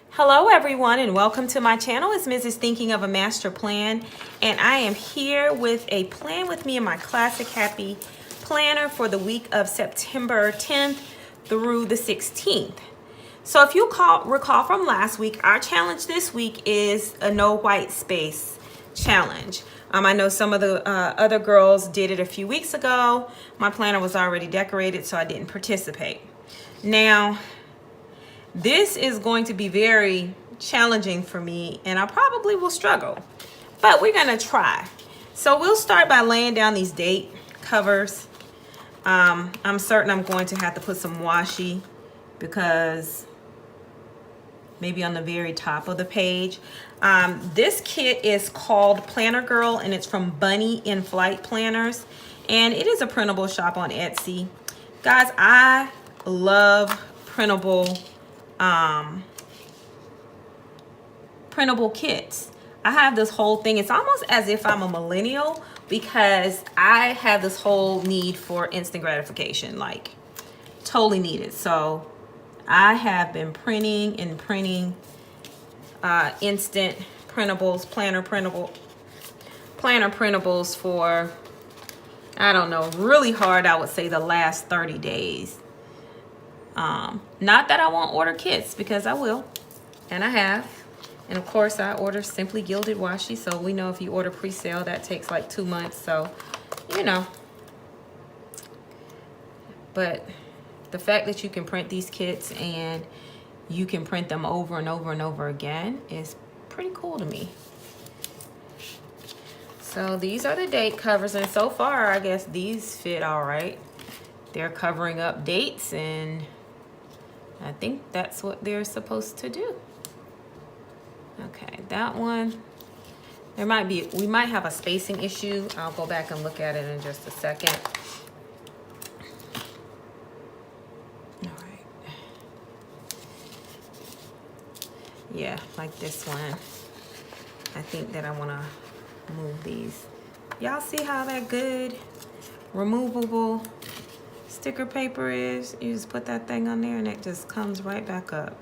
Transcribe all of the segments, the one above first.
Hello everyone and welcome to my channel. It's Mrs. Thinking of a Master Plan, and I am here with a Plan with Me in my Classic Happy planner for the week of September 10th through the 16th. So if you recall from last week, our challenge this week is a no white space challenge. I know some of the other girls did it a few weeks ago. My planner was already decorated, so I didn't participate. Now, this is going to be very challenging for me, and I probably will struggle, but we're gonna try. So we'll start by laying down these date covers. I'm certain I'm going to have to put some washi, because maybe on the very top of the page. This kit is called Planner Girl, and it's from Bunny in Flight Planners, and it is a printable shop on Etsy. Guys, I love printable kits. I have this whole thing. It's almost as if I'm a millennial, because I have this whole need for instant gratification, like totally need it. So I have been printing instant printables, planner printables for, I don't know, really hard, I would say the last 30 days. Not that I won't order kits, because I will, and I have. And of course I order Simply Gilded washi, so we know if you order pre-sale, that takes like 2 months, so you know. But the fact that you can print these kits and you can print them over and over and over again is pretty cool to me. So these are the date covers, and so far I guess these fit all right. They're covering up dates, and I think that's what they're supposed to do. Okay, that one, we might have a spacing issue. I'll go back and look at it in just a second. All right. Yeah, like this one. I think that I want to move these. Y'all see how that good removable sticker paper is? You just put that thing on there and it just comes right back up.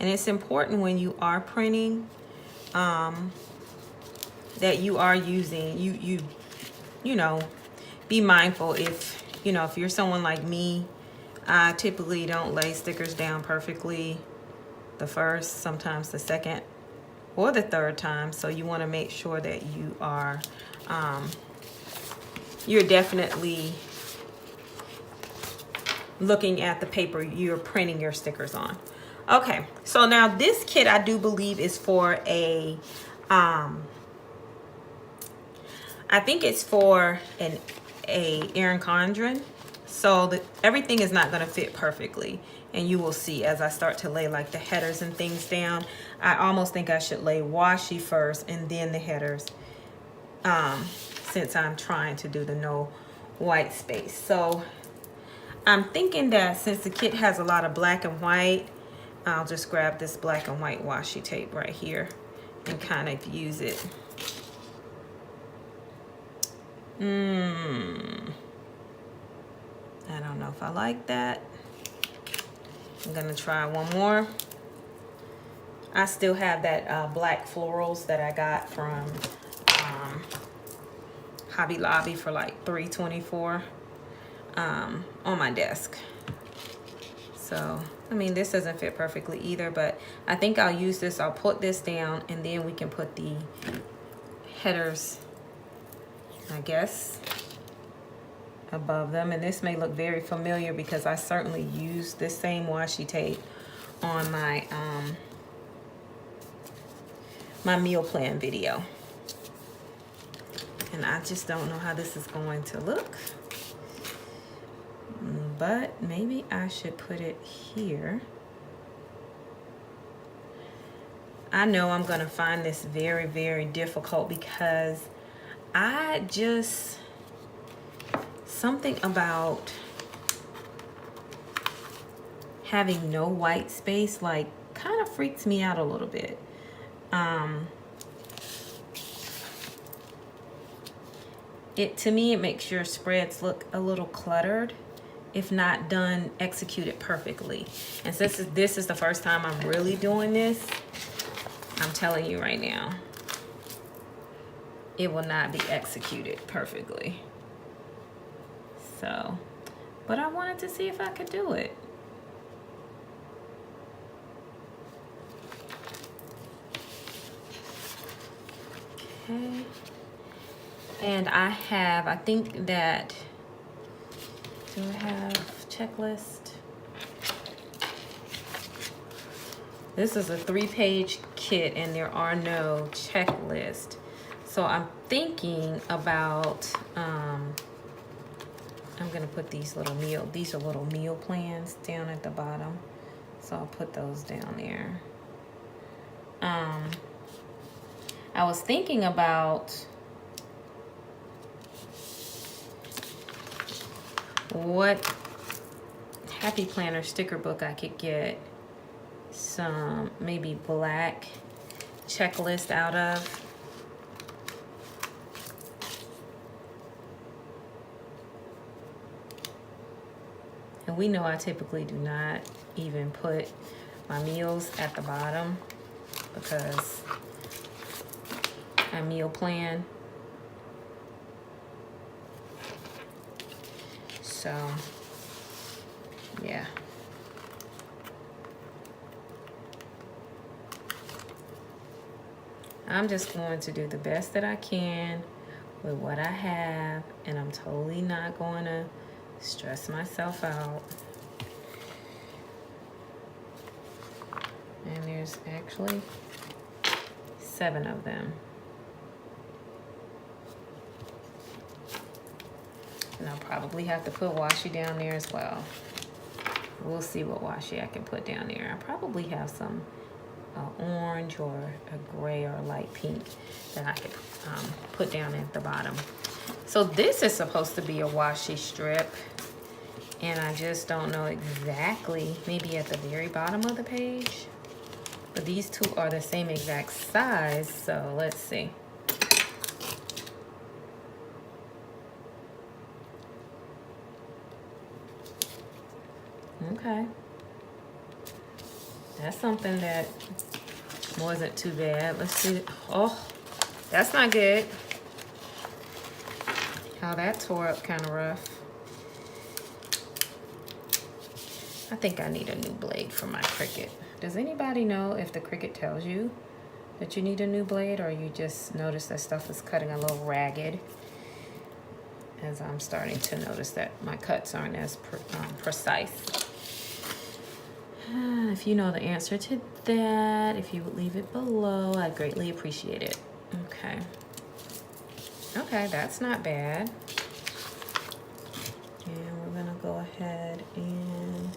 And it's important when you are printing that you are using, you know, be mindful. If, you know, if you're someone like me, I typically don't lay stickers down perfectly the first, sometimes the second or the third time. So you want to make sure that you are, you're definitely looking at the paper you're printing your stickers on. Okay, so now this kit I do believe is for a, I think it's for a Erin Condren. So everything is not going to fit perfectly, and you will see as I start to lay like the headers and things down. I almost think I should lay washi first and then the headers, since I'm trying to do the no white space. So I'm thinking that since the kit has a lot of black and white, I'll just grab this black and white washi tape right here and kind of use it. I don't know if I like that. I'm gonna try one more. I still have that black florals that I got from Hobby Lobby for like $3.24 on my desk. So I mean, this doesn't fit perfectly either, but I think I'll use this. I'll put this down, and then we can put the headers, I guess, above them. And this may look very familiar because I certainly used this same washi tape on my my meal plan video. And I just don't know how this is going to look, but maybe I should put it here. I know I'm gonna find this very, very difficult because I just, something about having no white space like kind of freaks me out a little bit. to me, it makes your spreads look a little cluttered if not done, executed perfectly. And since this is the first time I'm really doing this, I'm telling you right now, it will not be executed perfectly. So, but I wanted to see if I could do it. Okay. And I think that, do I have checklist? This is a 3-page kit and there are no checklists. So I'm thinking about, I'm gonna put these are little meal plans down at the bottom. So I'll put those down there. I was thinking about what Happy Planner sticker book I could get some maybe black checklist out of. And we know I typically do not even put my meals at the bottom because I meal plan. So, yeah. I'm just going to do the best that I can with what I have, and I'm totally not going to stress myself out. And there's actually 7 of them. And I'll probably have to put washi down there as well. We'll see what washi I can put down there. I probably have some orange or a gray or light pink that I could put down at the bottom. So this is supposed to be a washi strip, and I just don't know exactly, maybe at the very bottom of the page. But these two are the same exact size, so let's see. Okay. That's something that wasn't too bad. Let's see. Oh, that's not good. How that tore up kind of rough. I think I need a new blade for my Cricut. Does anybody know if the Cricut tells you that you need a new blade, or you just notice that stuff is cutting a little ragged? As I'm starting to notice that my cuts aren't as precise. If you know the answer to that, if you would leave it below, I'd greatly appreciate it. Okay. Okay, that's not bad. And we're gonna go ahead and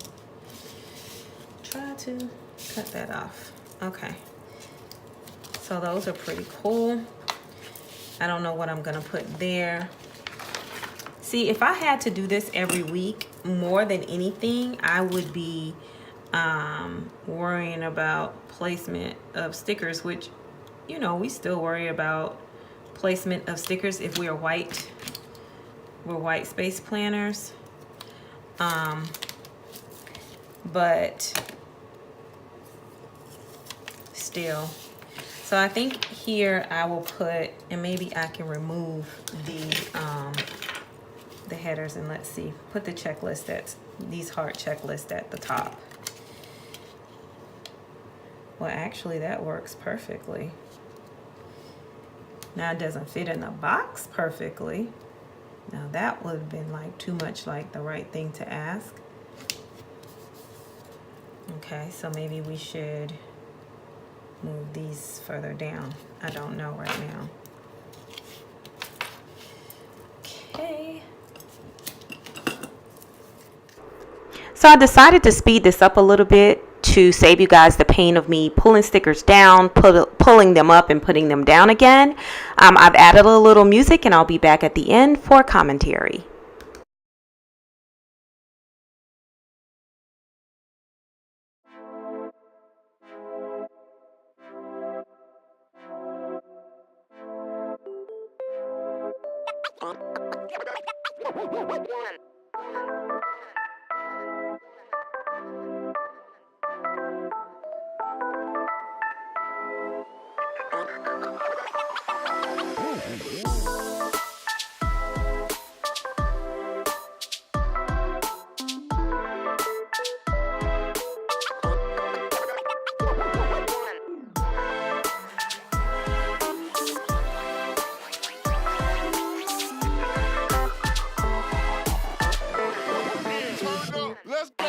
try to cut that off. Okay. So those are pretty cool. I don't know what I'm gonna put there. See, if I had to do this every week, more than anything, I would be worrying about placement of stickers, which, you know, we still worry about placement of stickers if we're white space planners. But still. So I think here I will put, and maybe I can remove the headers, and let's see, put the checklist, that's these heart checklists at the top. Well, actually that works perfectly. Now it doesn't fit in the box perfectly. Now that would have been like too much like the right thing to ask. Okay, so maybe we should move these further down. I don't know right now. Okay. So I decided to speed this up a little bit to save you guys the pain of me pulling stickers down, pulling them up, and putting them down again. I've added a little music, and I'll be back at the end for commentary. Let's go.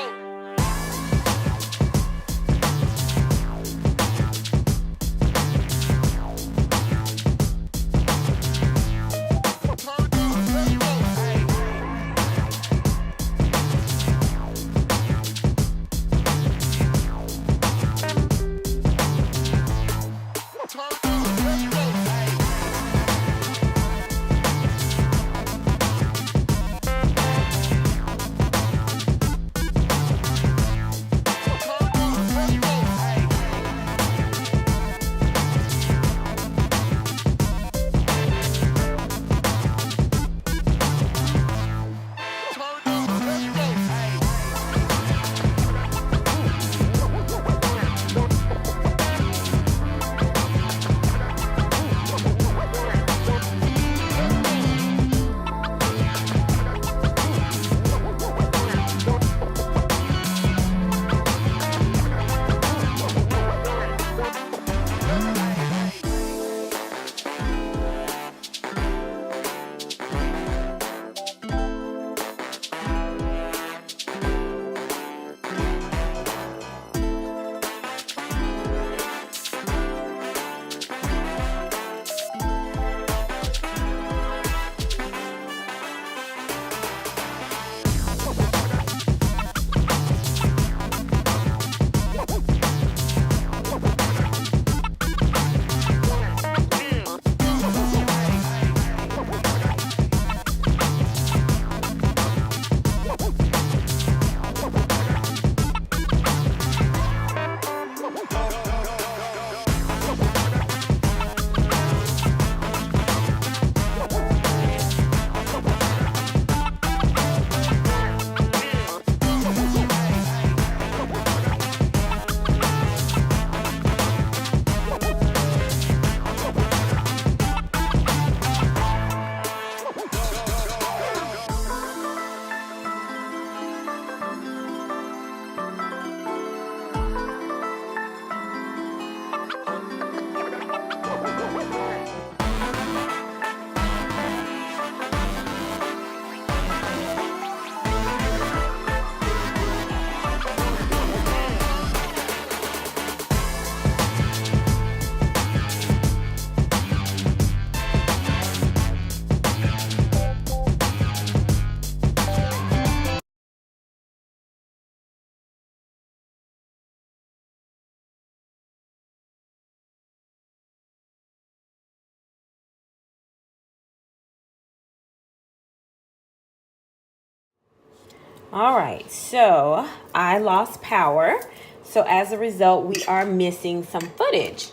All right, so I lost power. So as a result, we are missing some footage.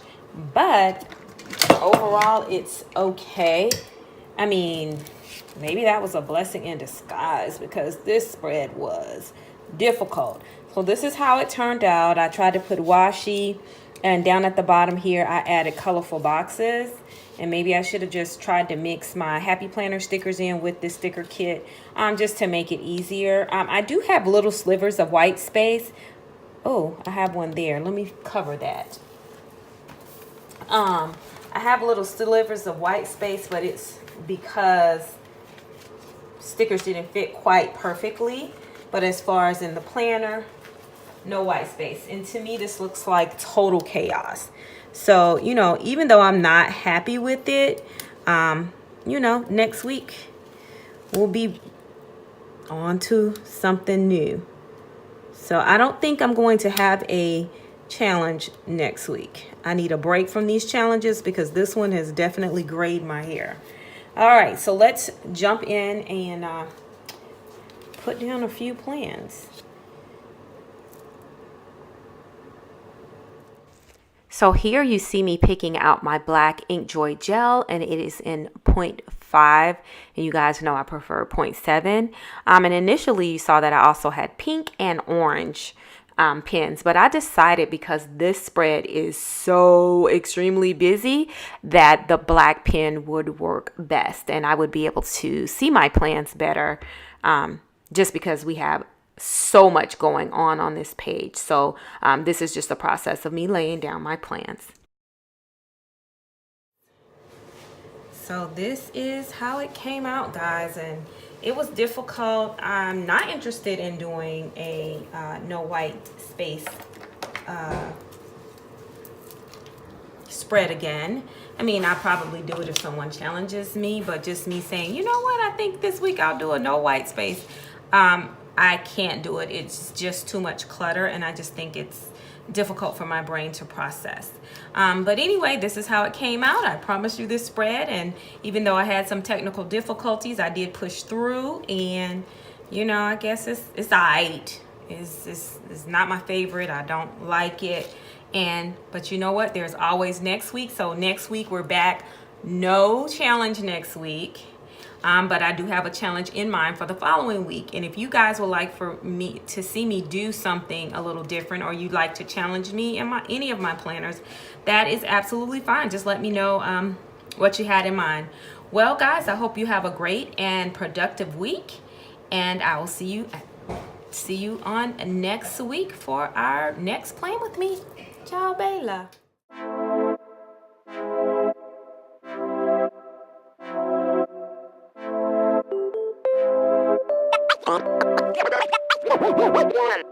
But overall, it's okay. I mean, maybe that was a blessing in disguise because this spread was difficult. So this is how it turned out. I tried to put washi, and down at the bottom here, I added colorful boxes. And maybe I should have just tried to mix my Happy Planner stickers in with this sticker kit just to make it easier. I do have little slivers of white space. Oh, I have one there. Let me cover that. I have little slivers of white space, but it's because stickers didn't fit quite perfectly. But as far as in the planner, no white space. And to me, this looks like total chaos. So, you know, even though I'm not happy with it, you know, next week we'll be on to something new. So I don't think I'm going to have a challenge next week. I need a break from these challenges because this one has definitely grayed my hair. All right, so let's jump in and put down a few plans. So here you see me picking out my black Inkjoy gel, and it is in 0.5, and you guys know I prefer 0.7. And initially you saw that I also had pink and orange pens, but I decided because this spread is so extremely busy that the black pen would work best and I would be able to see my plans better, just because we have so much going on this page. So this is just a process of me laying down my plans. So this is how it came out, guys, and it was difficult. I'm not interested in doing a no white space spread again. I mean, I'll probably do it if someone challenges me, but just me saying, you know what, I think this week I'll do a no white space. I can't do it. It's just too much clutter, and I just think it's difficult for my brain to process. But anyway, this is how it came out. I promised you this spread, and even though I had some technical difficulties, I did push through, and you know, I guess it's all right. It's not my favorite. I don't like it. But you know what? There's always next week. So next week we're back. No challenge next week. But I do have a challenge in mind for the following week. And if you guys would like for me to see me do something a little different, or you'd like to challenge me in any of my planners, that is absolutely fine. Just let me know what you had in mind. Well, guys, I hope you have a great and productive week. And I will see you on next week for our next Plan With Me. Ciao, Bella. One.